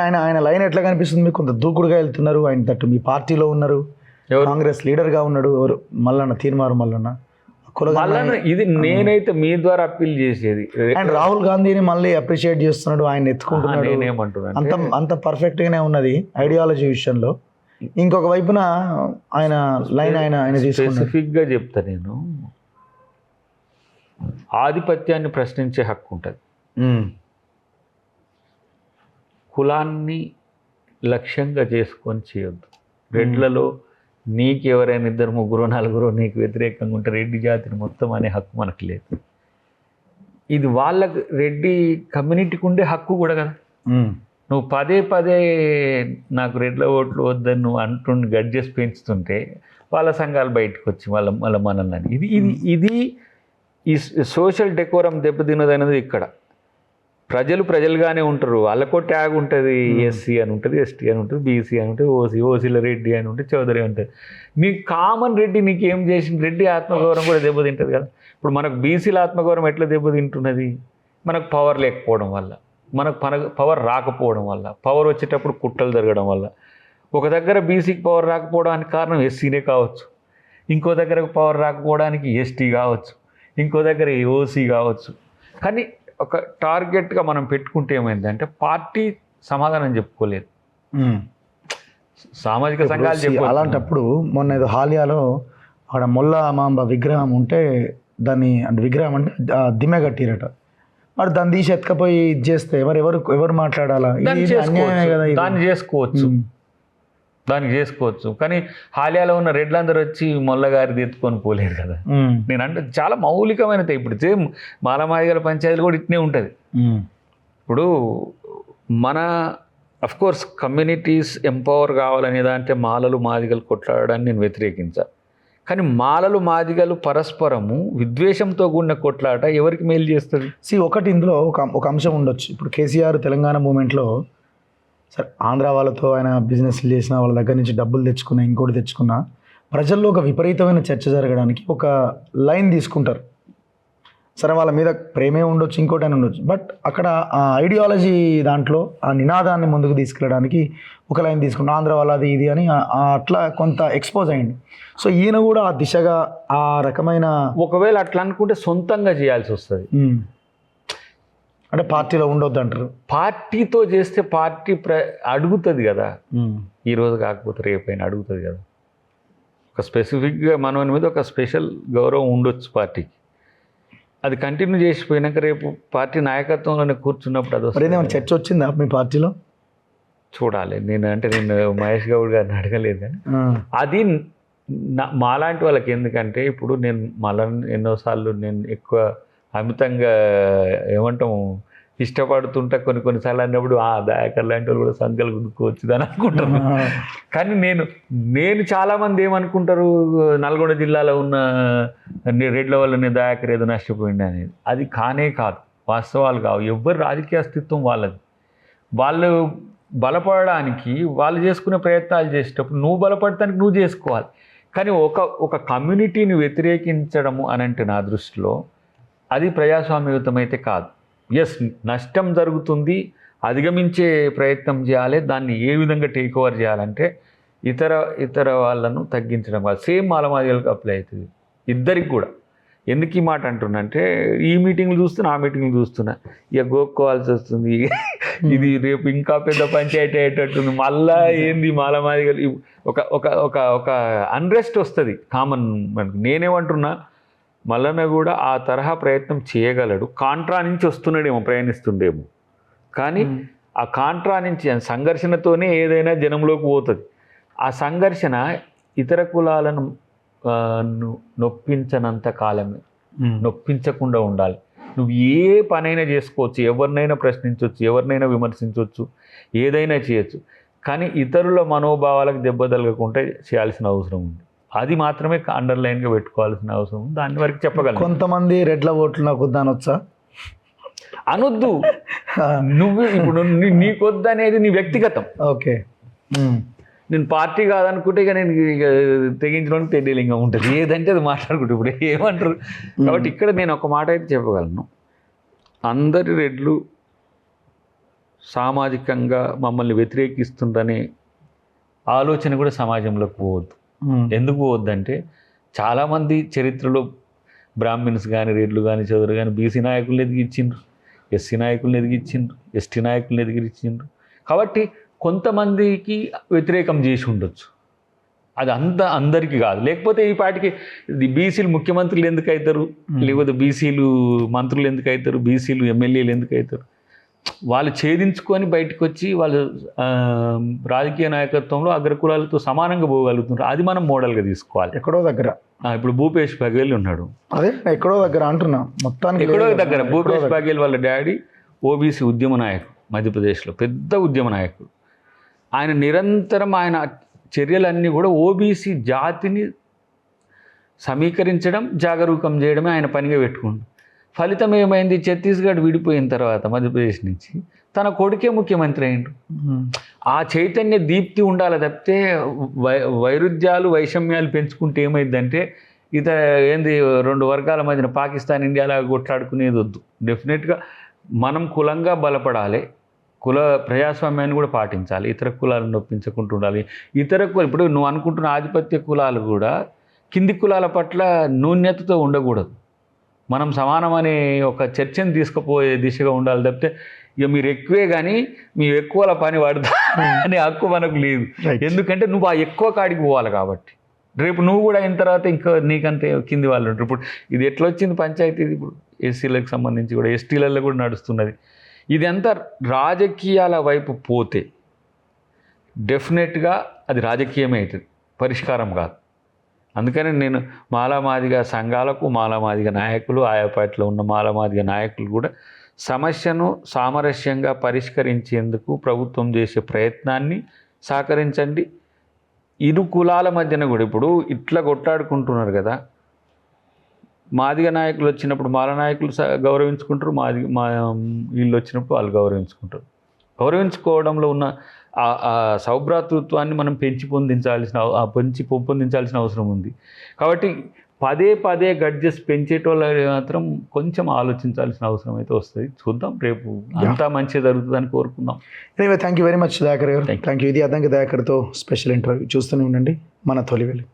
ఆయన ఆయన లైన్ ఎట్లా కనిపిస్తుంది మీకు? కొంత దూకుడుగా వెళ్తున్నారు, ఆయన తట్టు మీ పార్టీలో ఉన్నారు, కాంగ్రెస్ లీడర్గా ఉన్నాడు ఎవరు, మల్లన్న తీర్మారు మల్లన్న. ఇది నేనైతే మీ ద్వారా అప్పీల్ చేసేది, అండ్ రాహుల్ గాంధీని మళ్ళీ అప్రిషియేట్ చేస్తున్నాడు, ఆయన ఎత్తుకుంటున్నాడు. నేనేమంటున్నా అంత పర్ఫెక్ట్గానే ఉన్నది ఐడియాలజీ విషయంలో. ఇంకొక వైపున ఆయన లైన్ ఆయన స్పెసిఫిక్గా చెప్తా నేను, ఆధిపత్యాన్ని ప్రశ్నించే హక్కు ఉంటుంది. కులాన్ని లక్ష్యంగా చేసుకొని చేయొద్దు. రెడ్లలో నీకు ఎవరైనా 2, 3, 4 నీకు వ్యతిరేకంగా ఉంటే రెడ్డి జాతిని మొత్తం అనే హక్కు మనకు లేదు. ఇది వాళ్ళకు రెడ్డి కమ్యూనిటీకి ఉండే హక్కు కూడా కదా. నువ్వు పదే నాకు రెడ్ల ఓట్లు వద్దని నువ్వు అంటుండి గడ్జెస్ పెంచుతుంటే వాళ్ళ సంఘాలు బయటకు వచ్చి వాళ్ళ మనల్ని ఇది ఈ సోషల్ డెకోరం దెబ్బతిన్నదనేది ఇక్కడ. ప్రజలుగానే ఉంటారు, వాళ్ళకో ట్యాగ్ ఉంటుంది, ఎస్సీ అని ఉంటుంది, ఎస్టీ అని ఉంటుంది, బీసీ అని ఉంటుంది, ఓసీల రెడ్డి అని ఉంటుంది, చౌదరి ఉంటుంది. నీ కామన్ రెడ్డి నీకు ఏం చేసిన రెడ్డి ఆత్మగౌరవం కూడా దెబ్బతింటుంది కదా. ఇప్పుడు మనకు బీసీల ఆత్మగౌరవం ఎట్లా దెబ్బతింటున్నది? మనకు పవర్ లేకపోవడం వల్ల, మనకు పవర్ రాకపోవడం వల్ల, పవర్ వచ్చేటప్పుడు కుట్రలు జరగడం వల్ల. ఒక దగ్గర బీసీకి పవర్ రాకపోవడానికి కారణం ఎస్సీనే కావచ్చు, ఇంకో దగ్గర పవర్ రాకపోవడానికి ఎస్టీ కావచ్చు, ఇంకో దగ్గర ఓసీ కావచ్చు. కానీ ఒక టార్గెట్గా మనం పెట్టుకుంటే ఏమైందంటే పార్టీ సమాధానం చెప్పుకోలేదు, సామాజిక సంఘాలు చెప్పు. అలాంటప్పుడు మొన్న ఏదో హాలియాలో అక్కడ మొల్ల మాంబ విగ్రహం ఉంటే దాన్ని అంటే విగ్రహం అంటే దిమ్మె కట్టిరట. మరి దాన్ని తీసి ఎత్తుకపోయి ఇది చేస్తే ఎవరు మాట్లాడాలా? దాన్ని చేసుకోవచ్చు కానీ హాలియాలో ఉన్న రెడ్లందరూ వచ్చి మొల్లగారిది ఎత్తుకొని పోలేరు కదా. నేను అంటే చాలా మౌలికమైనది. ఇప్పుడు సేమ్ మాలమాదిగల పంచాయతీలు కూడా ఇట్నే ఉంటుంది. ఇప్పుడు మన అఫ్కోర్స్ కమ్యూనిటీస్ ఎంపవర్ కావాలనే దాంట్లో మాలలు మాదిగలు కొట్లాడడాన్ని నేను వ్యతిరేకించా. కానీ మాలలు మాదిగలు పరస్పరము విద్వేషంతో కూడిన కొట్లాట ఎవరికి మేలు చేస్తుంది? ఒకటి ఇందులో ఒక అంశం ఉండొచ్చు. ఇప్పుడు కేసీఆర్ తెలంగాణ మూమెంట్లో సరే ఆంధ్ర వాళ్ళతో ఆయన బిజినెస్లు చేసిన, వాళ్ళ దగ్గర నుంచి డబ్బులు తెచ్చుకున్న, ఇంకోటి తెచ్చుకున్న, ప్రజల్లో ఒక విపరీతమైన చర్చ జరగడానికి ఒక లైన్ తీసుకుంటారు. సరే వాళ్ళ మీద ప్రేమే ఉండొచ్చు, ఇంకోటి అని ఉండొచ్చు, బట్ అక్కడ ఆ ఐడియాలజీ దాంట్లో ఆ నినాదాన్ని ముందుకు తీసుకెళ్ళడానికి ఒక లైన్ తీసుకుంటాం, ఆంధ్ర వాళ్ళది ఇది అని అట్లా కొంత ఎక్స్పోజ్ అయ్యింది. సో ఈయన కూడా ఆ దిశగా ఆ రకమైన ఒకవేళ అట్లా అనుకుంటే సొంతంగా చేయాల్సి వస్తుంది. అంటే పార్టీలో ఉండొద్దు అంటారు. పార్టీతో చేస్తే పార్టీ అడుగుతుంది కదా, ఈరోజు కాకపోతే రేపైనా అడుగుతుంది కదా. ఒక స్పెసిఫిక్గా మన మీద ఒక స్పెషల్ గౌరవం ఉండొచ్చు పార్టీకి. అది కంటిన్యూ చేసిపోయినాక రేపు పార్టీ నాయకత్వంలోనే కూర్చున్నప్పుడు అది చర్చ వచ్చిందా మీ పార్టీలో? చూడాలి. నేను మహేష్ గౌడ్ గారిని అడగలేదు కానీ అది మాలాంటి వాళ్ళకి. ఎందుకంటే ఇప్పుడు నేను మళ్ళీ ఎన్నోసార్లు నేను ఎక్కువ అమితంగా ఏమంటాము ఇష్టపడుతుంటా, కొన్నిసార్లు అన్నప్పుడు దయాకర్ లాంటి వాళ్ళు కూడా సంఖ్యలు గుర్తుకోవచ్చు అని అనుకుంటారు. కానీ నేను చాలామంది ఏమనుకుంటారు, నల్గొండ జిల్లాలో ఉన్న రెడ్ల వల్లనే దయాకర్ ఏదో నష్టపోయింది అనేది. అది కానే కాదు, వాస్తవాలు కావు. ఎవ్వరు రాజకీయ అస్తిత్వం వాళ్ళది. వాళ్ళు బలపడడానికి వాళ్ళు చేసుకునే ప్రయత్నాలు చేసేటప్పుడు నువ్వు బలపడటానికి నువ్వు చేసుకోవాలి. కానీ ఒక కమ్యూనిటీని వ్యతిరేకించడము అని అంటే నా దృష్టిలో అది ప్రజాస్వామ్యయుతం అయితే కాదు. ఎస్, నష్టం జరుగుతుంది, అధిగమించే ప్రయత్నం చేయాలి. దాన్ని ఏ విధంగా టేక్ ఓవర్ చేయాలంటే ఇతర వాళ్ళను తగ్గించడం కాదు. సేమ్ మాలమాదిగలకు అప్లై అవుతుంది ఇద్దరికి కూడా. ఎందుకు ఈ మాట అంటున్నా ఈ మీటింగ్లు చూస్తున్నా, ఆ మీటింగ్లు చూస్తున్నా, ఇక గోక్కోవాల్సి వస్తుంది. ఇది రేపు ఇంకా పెద్ద పంచాయతీ అయ్యేటట్టుంది. మళ్ళా ఏంది మాలమాదిగలు ఒక అన్రెస్ట్ వస్తుంది కామన్ మనకు. నేనేమంటున్నా, మల్లన్న కూడా ఆ తరహా ప్రయత్నం చేయగలడు. కాంట్రా నుంచి వస్తున్నాడేమో, ప్రయాణిస్తుండేమో. కానీ ఆ కాంట్రా నుంచి సంఘర్షణతోనే ఏదైనా జనంలోకి పోతుంది. ఆ సంఘర్షణ ఇతర కులాలను నొప్పించనంత కాలమే, నొప్పించకుండా ఉండాలి. నువ్వు ఏ పనైనా చేసుకోవచ్చు, ఎవరినైనా ప్రశ్నించవచ్చు, ఎవరినైనా విమర్శించవచ్చు, ఏదైనా చేయొచ్చు. కానీ ఇతరుల మనోభావాలకు దెబ్బ తగలకుండా చేయాల్సిన అవసరం ఉంది. అది మాత్రమే అండర్లైన్గా పెట్టుకోవాల్సిన అవసరం ఉంది. దాని వరకు చెప్పగలను. కొంతమంది రెడ్ల ఓట్లు నాకు వద్దనొచ్చా? అనొద్దు. నువ్వు ఇప్పుడు నీకొద్దు అనేది నీ వ్యక్తిగతం. ఓకే, నేను పార్టీ కాదనుకుంటే ఇక నేను తెగించడానికి తెలియలింగా ఉంటుంది. ఏదంటే అది మాట్లాడుకుంటే ఇప్పుడు ఏమంటారు. కాబట్టి ఇక్కడ నేను ఒక మాట అయితే చెప్పగలను, అందరి రెడ్లు సామాజికంగా మమ్మల్ని వ్యతిరేకిస్తుందనే ఆలోచన కూడా సమాజంలోకి పోవద్దు. ఎందుకు పోవద్దంటే చాలామంది చరిత్రలో బ్రాహ్మిన్స్ కానీ రెడ్లు కానీ చదువులు కానీ బీసీ నాయకులను ఎదిగించిండ్రు, ఎస్సీ నాయకులను ఎదిగించిండ్రు, ఎస్టీ నాయకులను ఎదిగించిండ్రు. కాబట్టి కొంతమందికి వ్యతిరేకం చేసి ఉండొచ్చు, అది అందరికీ కాదు. లేకపోతే ఈ పాటికి బీసీలు ముఖ్యమంత్రులు ఎందుకు అవుతారు, లేకపోతే బీసీలు మంత్రులు ఎందుకు అవుతారు, బీసీలు ఎమ్మెల్యేలు ఎందుకు అవుతారు? వాళ్ళు ఛేదించుకొని బయటకు వచ్చి వాళ్ళు రాజకీయ నాయకత్వంలో అగ్రకులాలతో సమానంగా పోగలుగుతున్నారు. అది మనం మోడల్గా తీసుకోవాలి. ఎక్కడో దగ్గర ఇప్పుడు భూపేష్ బఘేల్ ఉన్నాడు, అదే ఎక్కడో దగ్గర అంటున్నా, మొత్తానికి ఎక్కడో దగ్గర భూపేష్ బఘేల్ వాళ్ళ డాడీ ఓబీసీ ఉద్యమ నాయకుడు, మధ్యప్రదేశ్లో పెద్ద ఉద్యమ నాయకుడు. ఆయన నిరంతరం ఆయన చర్యలన్నీ కూడా ఓబీసీ జాతిని సమీకరించడం, జాగరూకం చేయడమే ఆయన పనిగా పెట్టుకుండు. ఫలితం ఏమైంది? ఛత్తీస్గఢ్ విడిపోయిన తర్వాత మధ్యప్రదేశ్ నుంచి తన కొడుకే ముఖ్యమంత్రి అయిండు. ఆ చైతన్య దీప్తి ఉండాలి తప్పితే వైరుధ్యాలు వైషమ్యాలు పెంచుకుంటే ఏమైందంటే ఏంది 2 వర్గాల మధ్యన పాకిస్తాన్ ఇండియాలా కొట్లాడుకునేది వద్దు. డెఫినెట్గా మనం కులంగా బలపడాలి, కుల ప్రజాస్వామ్యాన్ని కూడా పాటించాలి, ఇతర కులాలను నొప్పించకుండా ఉండాలి. ఇప్పుడు నువ్వు అనుకుంటున్న ఆధిపత్య కులాలు కూడా కింది కులాల పట్ల న్యూన్యతతో ఉండకూడదు. మనం సమానమనే ఒక చర్చను తీసుకుపోయే దిశగా ఉండాలి తప్పితే ఇక మీరు ఎక్కువే కానీ మీ ఎక్కువల పని పడతా అనే హక్కు మనకు లేదు. ఎందుకంటే నువ్వు ఆ ఎక్కువ కాడికి పోవాలి కాబట్టి రేపు నువ్వు కూడా అయిన తర్వాత ఇంకా నీకంటే కింది వాళ్ళు ఉంటారు. ఇప్పుడు ఇది ఎట్లా వచ్చింది పంచాయతీ? ఇప్పుడు ఎస్సీలకు సంబంధించి కూడా ఎస్టీలలో కూడా నడుస్తున్నది. ఇదంతా రాజకీయాల వైపు పోతే డెఫినెట్గా అది రాజకీయమే అవుతుంది, పరిష్కారం కాదు. అందుకని నేను మాలామాదిగ సంఘాలకు, మాలామాదిగ నాయకులు, ఆయా పార్టీలో ఉన్న మాలామాదిగ నాయకులు కూడా సమస్యను సామరస్యంగా పరిష్కరించేందుకు ప్రభుత్వం చేసే ప్రయత్నాన్ని సహకరించండి. ఇరు కులాల మధ్యన కూడా ఇప్పుడు ఇట్లా కొట్లాడుకుంటున్నారు కదా, మాదిగ నాయకులు వచ్చినప్పుడు మాల నాయకులు గౌరవించుకుంటారు, వీళ్ళు వచ్చినప్పుడు వాళ్ళు గౌరవించుకుంటారు. గౌరవించుకోవడంలో ఉన్న ఆ సౌభ్రాతృత్వాన్ని మనం పెంపొందించాల్సిన అవసరం ఉంది. కాబట్టి పదే గడ్జెస్ పెంచేటోళ్ళు మాత్రం కొంచెం ఆలోచించాల్సిన అవసరం అయితే వస్తుంది. చూద్దాం, రేపు అంతా మంచిగా జరుగుతుందని కోరుకుందాం. Thank you very much Dayakar గారు. Thank you. ఇది అద్దంకి దయాకర్తో స్పెషల్ ఇంటర్వ్యూ. చూస్తూనే ఉండండి మన తొలి వెలుగు.